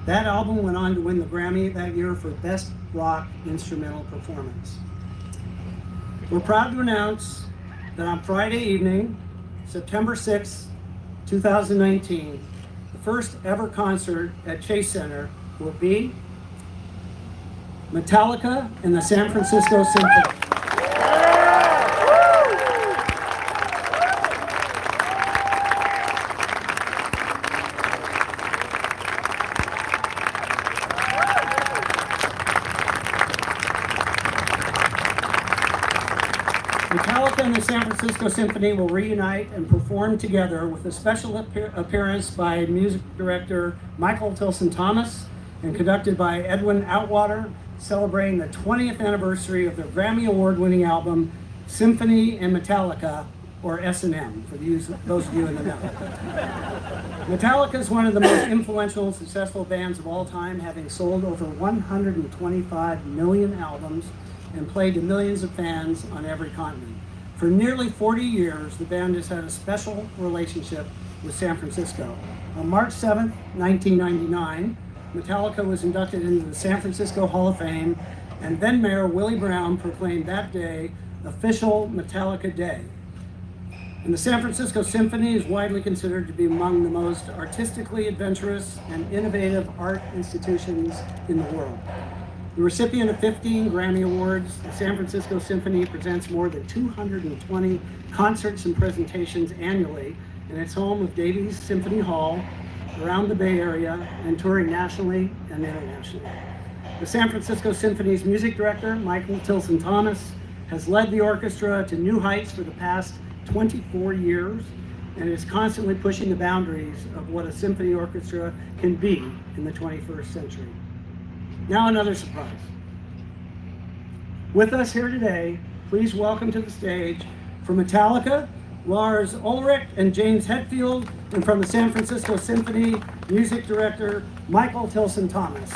That album went on to win the Grammy that year for Best Rock Instrumental Performance. We're proud to announce that on Friday evening, September 6, 2019, the first ever concert at Chase Center will be Metallica and the San Francisco Symphony. Metallica and the San Francisco Symphony will reunite and perform together with a special appearance by music director Michael Tilson Thomas and conducted by Edwin Outwater, celebrating the 20th anniversary of their Grammy Award-winning album, Symphony and Metallica, or S&M, for those of you in the know. Metallica is one of the most influential and successful bands of all time, having sold over 125 million albums and played to millions of fans on every continent. For nearly 40 years, the band has had a special relationship with San Francisco. On March 7th, 1999, Metallica was inducted into the San Francisco Hall of Fame, and then Mayor Willie Brown proclaimed that day official Metallica Day. And the San Francisco Symphony is widely considered to be among the most artistically adventurous and innovative art institutions in the world. The recipient of 15 Grammy Awards, the San Francisco Symphony presents more than 220 concerts and presentations annually, and it's home of Davies Symphony Hall, around the Bay Area, and touring nationally and internationally. The San Francisco Symphony's music director, Michael Tilson Thomas, has led the orchestra to new heights for the past 24 years and is constantly pushing the boundaries of what a symphony orchestra can be in the 21st century. Now another surprise. With us here today, please welcome to the stage from Metallica, Lars Ulrich and James Hetfield, and from the San Francisco Symphony, music director Michael Tilson Thomas.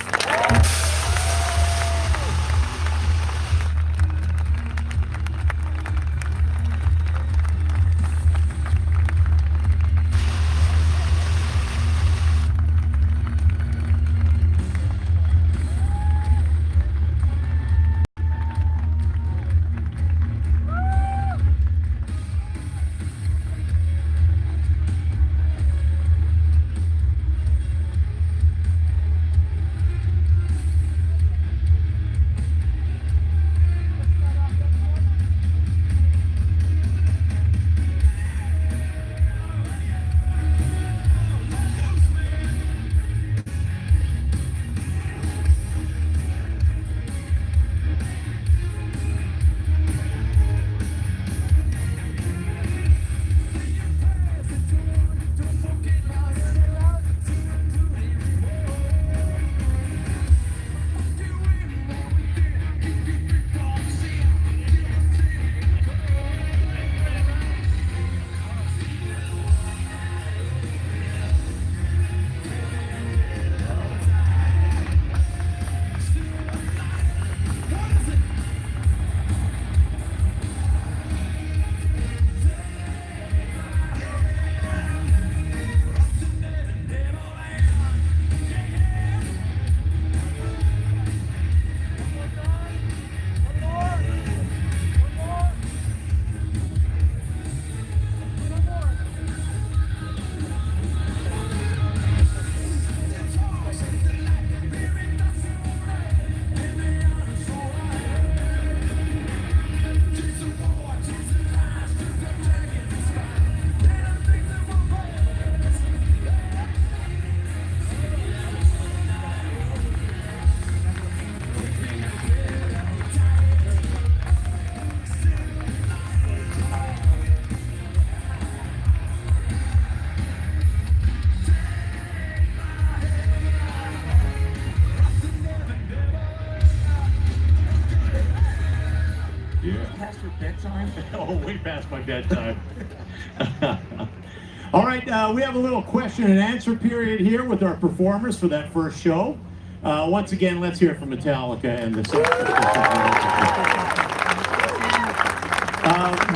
Past your bedtime? Oh, way past my bedtime. All right, we have a little question and answer period here with our performers for that first show. Once again, let's hear from Metallica and the San Francisco.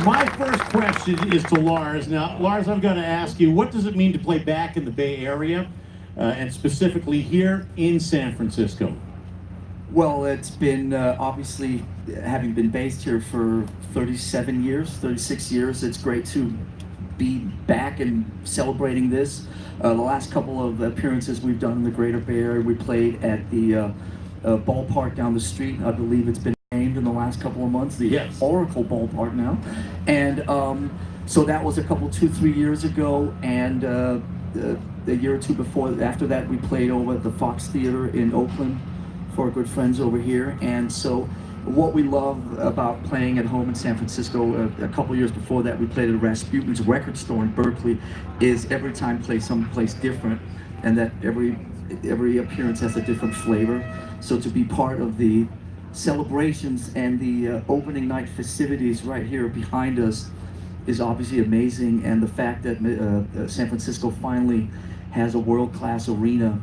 My first question is to Lars. Now, Lars, I've got to ask you, what does it mean to play back in the Bay Area? and specifically here in San Francisco? Well, it's been obviously, having been based here for 37 years, 36 years, it's great to be back and celebrating this. The last couple of appearances we've done in the Greater Bay Area, we played at the ballpark down the street. I believe it's been named in the last couple of months, the Yes. Oracle Ballpark now. And so that was a couple, 2-3 years ago, and a year or two after that, we played over at the Fox Theater in Oakland for our good friends over here. And so what we love about playing at home in San Francisco, a couple years before that we played at Rasputin's record store in Berkeley, is every time play someplace different, and that every appearance has a different flavor. So to be part of the celebrations and the opening night festivities right here behind us is obviously amazing, and the fact that San Francisco finally has a world-class arena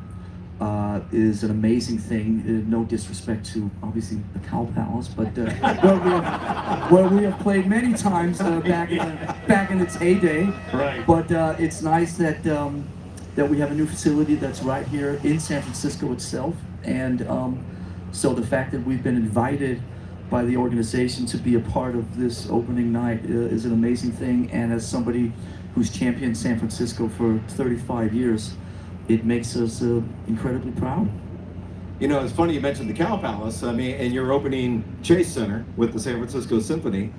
is an amazing thing. No disrespect to obviously the Cow Palace, but where we have played many times back in its heyday. Right. But it's nice that that we have a new facility that's right here in San Francisco itself, and so the fact that we've been invited by the organization to be a part of this opening night is an amazing thing. And as somebody who's championed San Francisco for 35 years, it makes us incredibly proud. You know, it's funny you mentioned the Cow Palace. I mean, and you're opening Chase Center with the San Francisco Symphony.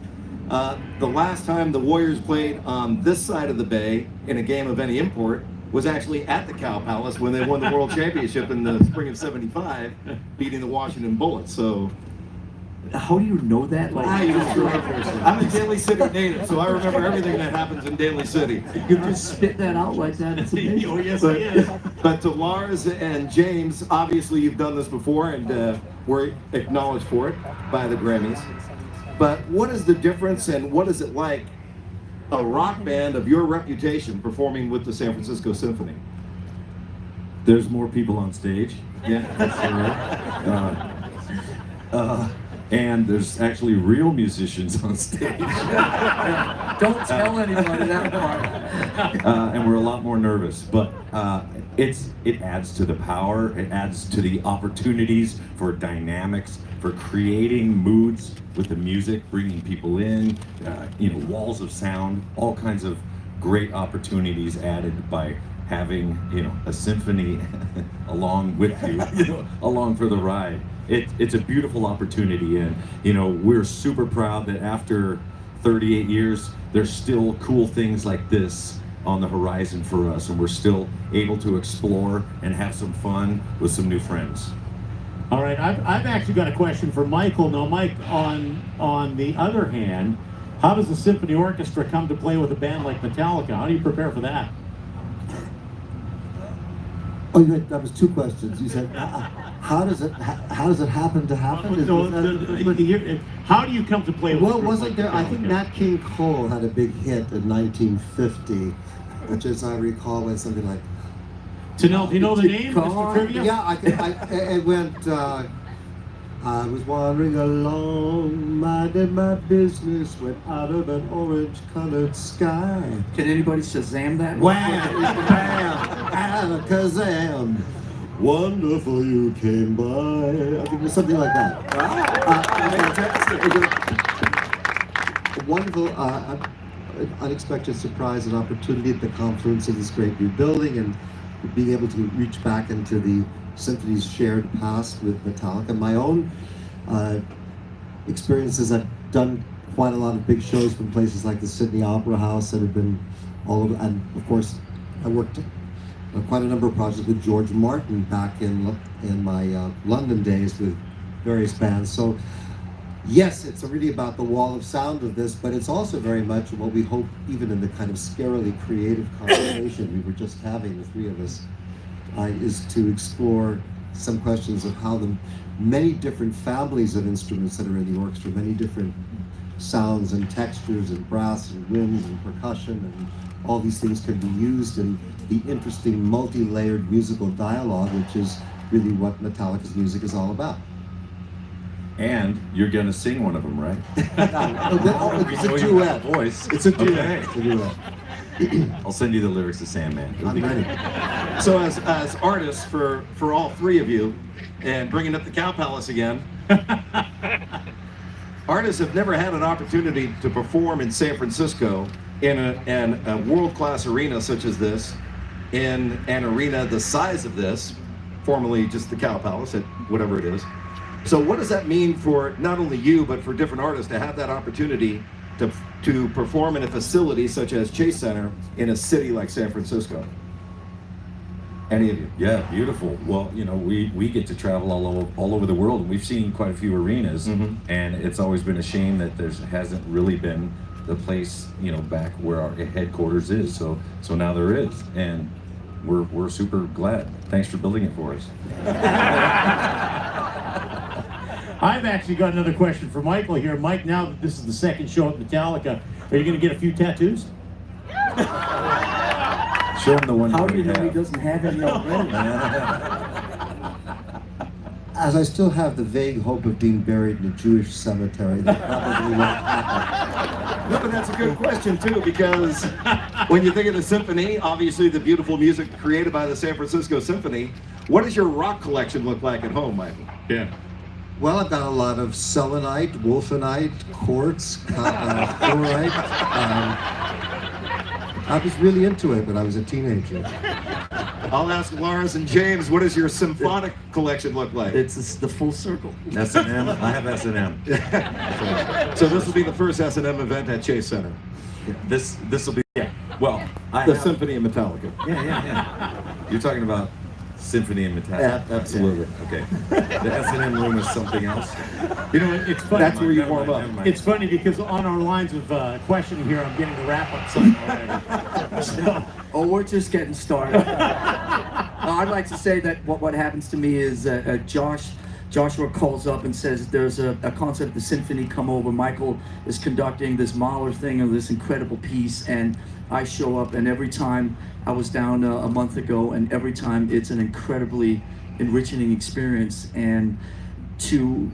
The last time the Warriors played on this side of the bay in a game of any import was actually at the Cow Palace when they won the World Championship in the spring of '75, beating the Washington Bullets. So How do you know that? Like, I'm a Daly City native, so I remember everything that happens in Daly City. you just spit that out like that. It's amazing. Oh, yes, it is. But to Lars and James, obviously you've done this before, and we're acknowledged for it by the Grammys. But what is the difference, and what is it like, a rock band of your reputation performing with the San Francisco Symphony? There's more people on stage. Yeah. And there's actually real musicians on stage. Don't tell anybody that part. And we're a lot more nervous, but it adds to the power. It adds to the opportunities for dynamics, for creating moods with the music, bringing people in, walls of sound, all kinds of great opportunities added by having, a symphony along with you, along for the ride. It's a beautiful opportunity, and we're super proud that after 38 years, there's still cool things like this on the horizon for us, and we're still able to explore and have some fun with some new friends. All right, I've actually got a question for Michael. Now, Mike, on the other hand, how does the symphony orchestra come to play with a band like Metallica? How do you prepare for that? Oh, that was two questions. You said, how does it happen to happen? How do you come to play with? Well, a group wasn't like there? I think Metallica? Nat King Cole had a big hit in 1950, which, as I recall, went something like. Tanel, do you know the name? Mr. Trivia? Yeah, it went. I was wandering along, minding my business, went out of an orange-colored sky. Can anybody Shazam that? Wham! Bam! Alakazam! Wonderful you came by. I think it was something like that. A wonderful, unexpected surprise and opportunity at the confluence of this great new building, and being able to reach back into the symphony's shared past with Metallica. My own experiences, I've done quite a lot of big shows from places like the Sydney Opera House that have been all over, and of course I worked on quite a number of projects with George Martin back in my London days with various bands. So yes, it's really about the wall of sound of this, but it's also very much what we hope, even in the kind of scarily creative conversation we were just having, the three of us, is to explore some questions of how the many different families of instruments that are in the orchestra, many different sounds and textures and brass and winds and percussion and all these things can be used in the interesting multi-layered musical dialogue, which is really what Metallica's music is all about. And you're gonna sing one of them, right? It's a duet. Voice. It's a duet. Okay. It's a duet. I'll send you the lyrics to Sandman. It'll I'm be ready. So as artists, for all three of you, and bringing up the Cow Palace again, artists have never had an opportunity to perform in San Francisco in a world-class arena such as this, in an arena the size of this, formerly just the Cow Palace, at whatever it is. So what does that mean for not only you, but for different artists to have that opportunity to perform in a facility such as Chase Center in a city like San Francisco? Any of you? Yeah, beautiful. Well, you know, we get to travel all over the world, and we've seen quite a few arenas, and it's always been a shame that there hasn't really been the place, you know, back where our headquarters is. So now there is, and we're super glad. Thanks for building it for us. I've actually got another question for Michael here. Mike, now that this is the second show at Metallica, are you going to get a few tattoos? Show him the one. How that do you we know he have. doesn't have any already? As I still have the vague hope of being buried in a Jewish cemetery, that probably won't happen. No, but that's a good question too, because when you think of the symphony, obviously the beautiful music created by the San Francisco Symphony, what does your rock collection look like at home, Michael? Yeah. Well, I've got a lot of selenite, wolfenite, quartz, fluorite. I was really into it when I was a teenager. I'll ask Lars and James, what does your symphonic collection look like? It's the full circle. S&M. I have S&M. So this will be the first S&M event at Chase Center. This will be Well, I The have, Symphony of Metallica. Yeah. You're talking about Symphony and Metallica. Yeah, absolutely. Okay. The S&M room is something else. You know, it's funny. That's where you Never warm mind, up. never mind. It's funny because on our lines of questioning here, I'm getting the wrap-up sign already. So, Oh, we're just getting started. I'd like to say that what happens to me is Joshua calls up and says there's a concert at the Symphony, come over. Michael is conducting this Mahler thing and this incredible piece, and I show up, and every time I was down a month ago, and every time it's an incredibly enriching experience. And to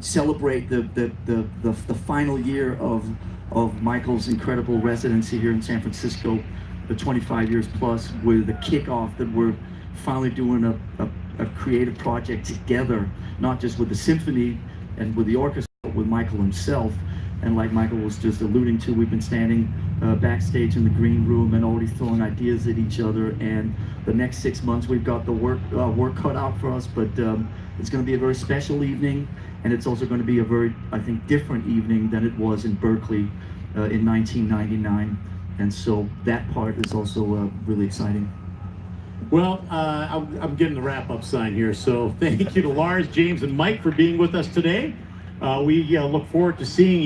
celebrate the final year of Michael's incredible residency here in San Francisco, the 25 years plus, with the kickoff that we're finally doing a creative project together, not just with the symphony and with the orchestra, but with Michael himself. And like Michael was just alluding to, we've been standing backstage in the green room and already throwing ideas at each other. And the next 6 months, we've got the work cut out for us, but it's going to be a very special evening, and it's also going to be a very, I think, different evening than it was in Berkeley in 1999. And so that part is also really exciting. well, I'm getting the wrap-up sign here. So thank you to Lars, James, and Mike for being with us today. We look forward to seeing you.